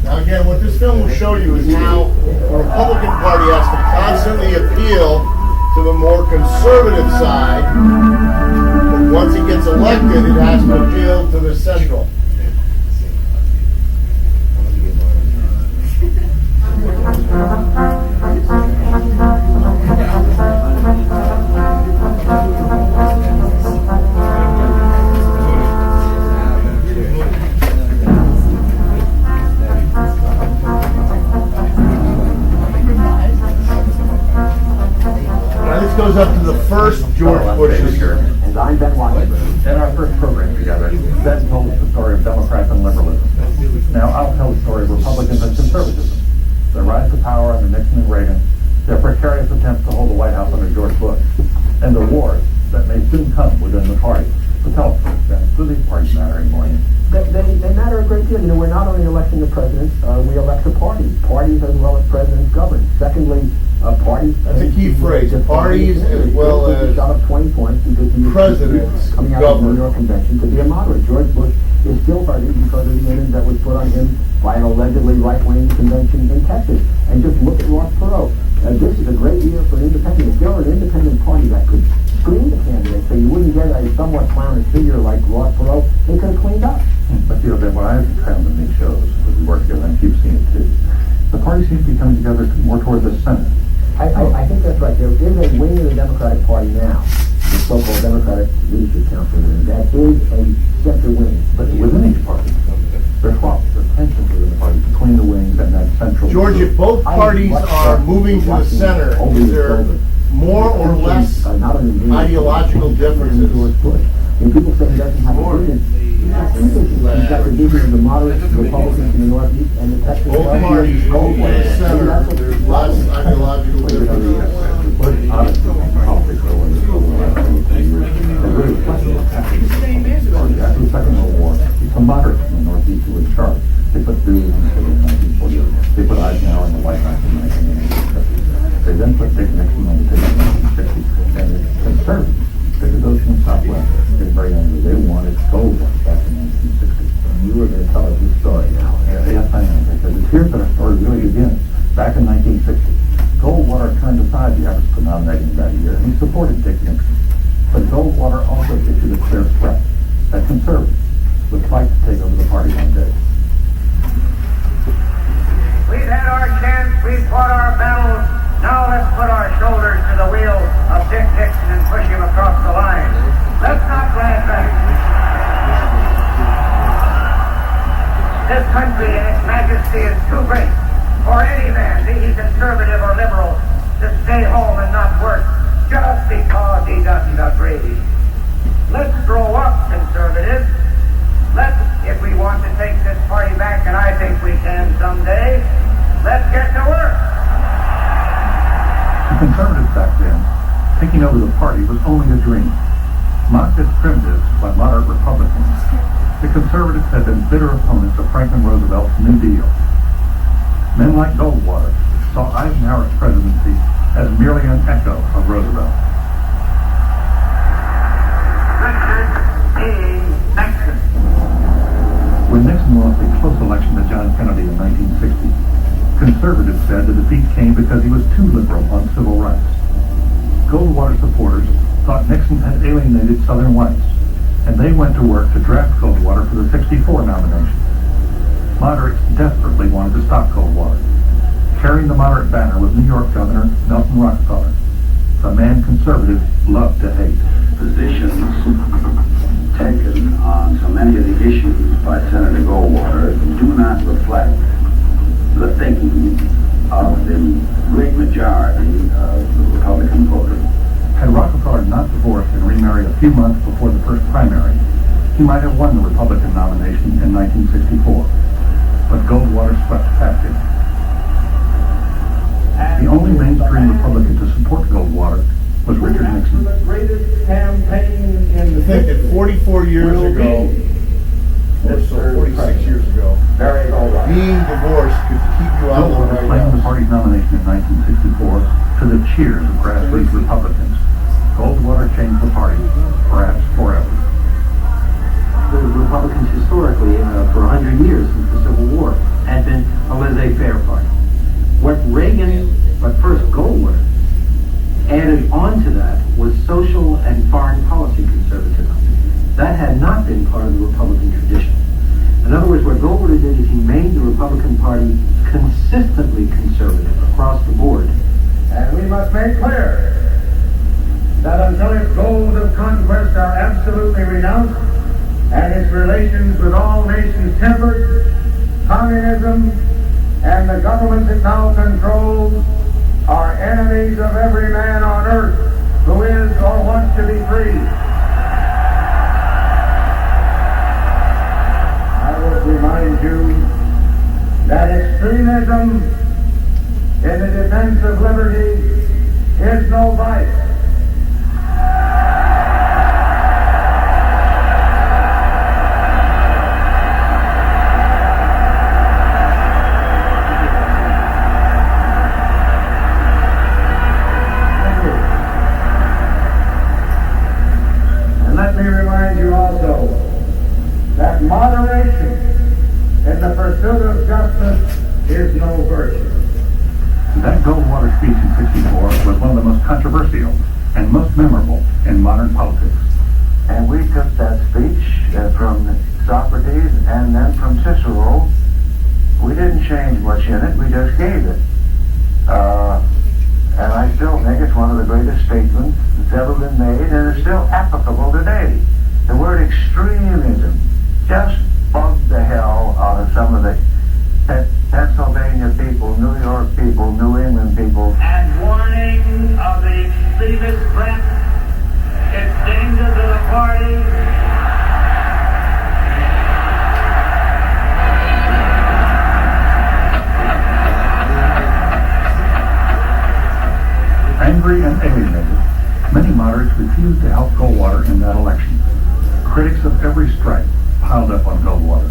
Now again, what this film will show you is how the Republican Party has to constantly appeal to the more conservative side, but once it gets elected, it has to appeal to the central. This goes up to the first George Bush's. And I'm Ben Washington. In our first program together, Ben told us the story of Democrats and liberalism. Now I'll tell the story of Republicans and conservatism. Their rise to power under Nixon and Reagan, their precarious attempts to hold the White House under George Bush, and the wars that may soon come within the party. But tell us, Ben, do these parties matter anymore? They matter a great deal. You know, we're not only electing the president, we elect the party. Parties as well as presidents govern. Secondly, parties... That's a key phrase. Parties as well as shot up 20 points because he presidents coming out of the New York Convention to be a moderate. George Bush is still hurting because of the image that was put on him by an allegedly right-wing convention in Texas. And just look at Ross Perot. This is a great year for independents. If there were an independent party that could screen the candidate so you wouldn't get a somewhat clownish figure like Ross Perot, they could have cleaned up. But you know, Ben, what I've found in these shows, as we work together, and you've seen it too, the party seems to be coming together more toward the center. I think that's right. There is a wing of the Democratic Party now, the so-called Democratic Leadership Council wing, that is a center wing. But within each party, there's tensions within the party between the wings and that central... George, if both parties are moving to the center, is there more or less ideological differences? When people say he doesn't have a vision, he's got the vision of the moderate Republicans in the Northeast and the Texas... Both parties moving to the center, there's less ideological differences. After the Second World War, the moderates in the Northeast who were in charge. They put Dewey in the 1948. They put Eisenhower in the White House in 1960. They then put Dick Nixon on the ticket in 1960. And the conservatives, David Ocean and Southwest, getting very angry. They wanted Goldwater back in 1960. And you were going to tell us this story now. Yes, I am. Because it's here that our story really begins. Back in 1960, Goldwater turned aside the efforts to nominate him that year, and he supported Dick Nixon. But Goldwater also issued a clear threat that conservatives would fight to take over the party one day. We've had our chance, we've fought our battles, now let's put our shoulders to the wheel of Dick Nixon and push him across the line. Let's not glance back. This country and its majesty is too great for any man, be he conservative or liberal, to stay home and not work just because he doesn't agree. Let's grow up, conservatives. Let's, if we want to take this party back, and I think we can someday, let's get to work. The conservatives back then, taking over the party was only a dream. Mocked as primitives by moderate Republicans, the conservatives had been bitter opponents of Franklin Roosevelt's New Deal. Men like Goldwater saw Eisenhower's presidency as merely an echo of Roosevelt. Nixon. When Nixon lost a close election to John Kennedy in 1960, conservatives said the defeat came because he was too liberal on civil rights. Goldwater supporters thought Nixon had alienated Southern whites, and they went to work to draft Goldwater for the 64 nomination. Moderates desperately wanted to stop Goldwater. Carrying the moderate banner was New York Governor Nelson Rockefeller, the man conservatives loved to hate. Positions taken on so many of the issues by Senator Goldwater do not reflect the thinking of the great majority of the Republican voters. Had Rockefeller not divorced and remarried a few months before the first primary, he might have won the Republican nomination in 1964. But Goldwater swept past him. The only mainstream Republican to support Goldwater was Richard Nixon. The greatest campaign in the I think that 44 years ago, or so 46 years ago, being divorced could keep you out of the Goldwater White claimed the House. party's nomination in 1964 to the cheers of grassroots Republicans. Goldwater changed the party, perhaps forever. The Republicans historically, for 100 years since the Civil War, had been a laissez-faire party. What first Goldwater added on to that was social and foreign policy conservatism. That had not been part of the Republican tradition. In other words, what Goldwater did is he made the Republican Party consistently conservative across the board. And we must make clear that until its goals of conquest are absolutely renounced and its relations with all nations tempered, communism and the governments it now controls are enemies of every man on earth who is or wants to be free. I would remind you that extremism in the defense of liberty is no vice. And let me remind you also that moderation in the pursuit of justice is no virtue. That Goldwater speech in '64 was one of the most controversial and most memorable in modern politics. And we took that speech from Socrates and then from Cicero. We didn't change much in it, we just gave it. And I still think it's one of the greatest statements that's ever been made, and it's still applicable today. The word extremism just bugged the hell out of some of the Pennsylvania people, New York people, New England people. And warning of the extremist threat, its danger to the party. Angry and alienated, many moderates refused to help Goldwater in that election. Critics of every stripe piled up on Goldwater.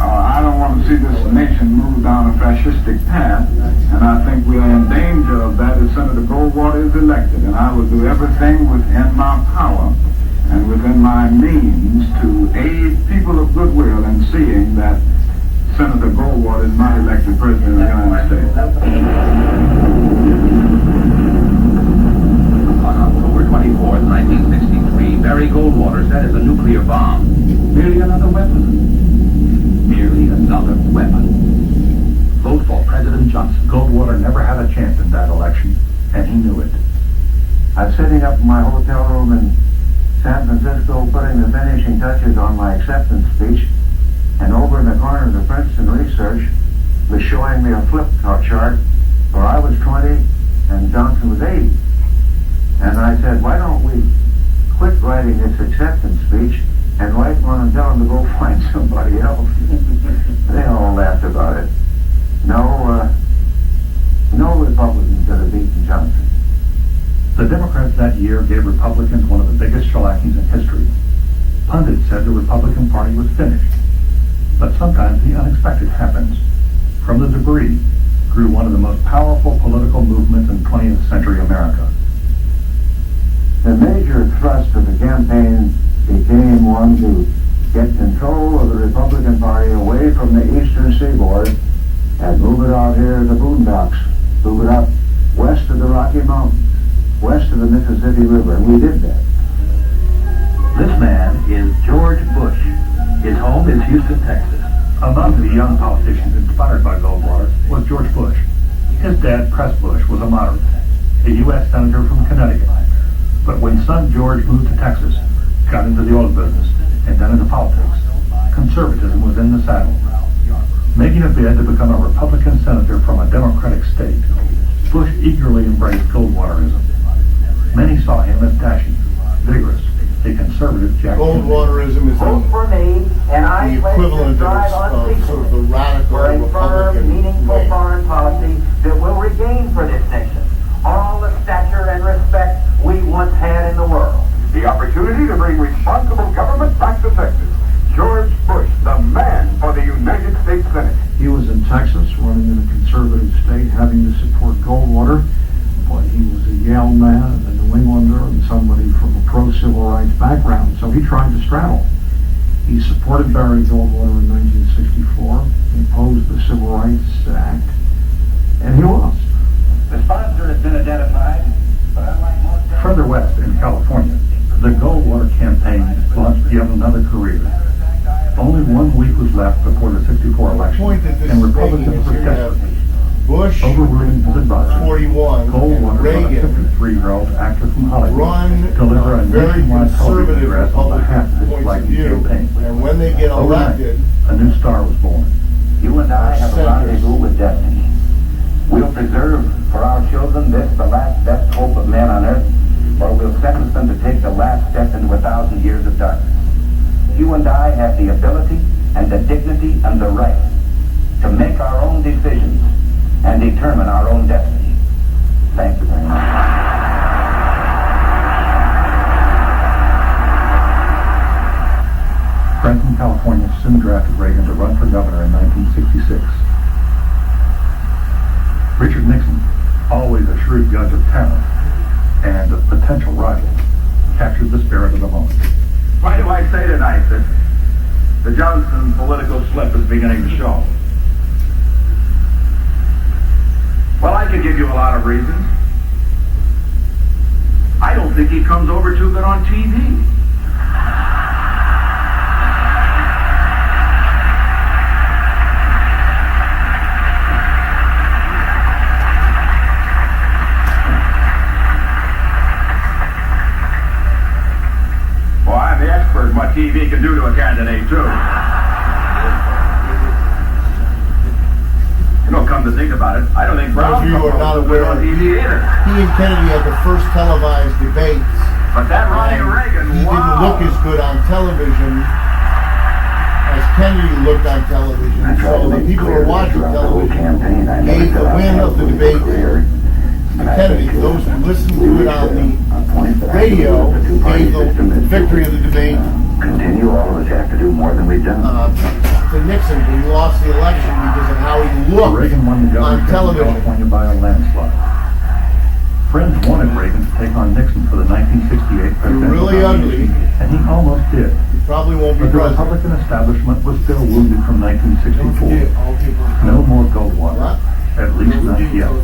I don't want to see this nation move down a fascistic path, and I think we are in danger of that if Senator Goldwater is elected. And I will do everything within my power and within my means to aid people of goodwill in seeing that Senator Goldwater is not elected President of the United States. On October 24th, 1963, Barry Goldwater said it's a nuclear bomb. Merely another weapon. Merely another weapon. Vote for President Johnson. Goldwater never had a chance in that election, and he knew it. I'm sitting up in my hotel room in San Francisco putting the finishing touches on my acceptance speech, and over in the corner of the Princeton Research was showing me a flip chart where I was 20 and Johnson was 80. And I said, why don't we quit writing this acceptance speech and write one and tell them to go find somebody else? They all laughed about it. No Republican could have beaten Johnson. The Democrats that year gave Republicans one of the biggest shellackings in history. Pundits said the Republican Party was finished. But sometimes the unexpected happens. From the debris grew one of the most powerful political movements in 20th century America. The major thrust of the campaign became one to get control of the Republican Party away from the eastern seaboard and move it out here in the boondocks, move it up west of the Rocky Mountains, west of the Mississippi River, and we did that. This man is George Bush. His home is Houston, Texas. Among the young politicians inspired by Goldwater was George Bush. His dad, Press Bush, was a moderate, a U.S. senator from Connecticut. But when son George moved to Texas, got into the oil business, and then into politics, conservatism was in the saddle. Making a bid to become a Republican senator from a Democratic state, Bush eagerly embraced Goldwaterism. Many saw him as dashing, vigorous, a conservative Jack Kennedy. Goldwaterism is Vote for me, and I the pledge to equivalent drive of sort of the radical for a firm, Republican meaningful way. foreign policy that will regain for this nation all the stature and respect we once had in the world. The opportunity to bring responsible government back to Texas. George Bush, the man for the United States Senate. He was in Texas, running in a conservative state, having to support Goldwater. Boy, he was a Yale man and a New England civil rights background, so he tried to straddle. He supported Barry Goldwater in 1964, he opposed the Civil Rights Act, and he lost. The sponsor has been identified, but unlike most... Further west in California, the Goldwater campaign launched yet another career. Only 1 week was left before the '64 election, Point that this and is making Republicans is were you have desperate. Bush, Overruling his advisor, 41, Goldwater, a Reagan, 53-year-old actor from Hollywood, run deliver a very nationwide television conservative address on behalf of Republican his points of likely view. campaign. And when they get Overnight, elected, a new star was born. You and I have a rendezvous with destiny. We'll preserve for our children this, the last best hope of man on earth, or we'll sentence them to take the last step into 1,000 years of darkness. You and I have the ability and the dignity and the right to make our own decisions and determine our own destiny. Thank you very much. Friends from California soon drafted Reagan to run for governor in 1966. Richard Nixon, always a shrewd judge of talent and a potential rival, captured the spirit of the moment. Why do I say tonight that the Johnson political slip is beginning to show? Well, I could give you a lot of reasons. I don't think he comes over too good on TV. Well, I'm the expert in what TV can do to a candidate, too. You know, come to think about it, I don't think Brown you are not comes over aware, on TV either. he and Kennedy had the first televised debates. But that Ronnie and Reagan, he didn't look as good on television as Kennedy looked on television. So the people who are watching television gave the win of the debate to Kennedy. Those who listened to it on the radio gave the victory of the debate Continue, all of us have to do more than we've done. to Nixon, but he lost the election because of how he looked Reagan won the on governorship of television. California by a landslide. Friends wanted Reagan to take on Nixon for the 1968 presidential really nomination, ugly. and he almost did. He probably won't be But the president. Republican establishment was still wounded from 1964. No more Goldwater, at least not yet.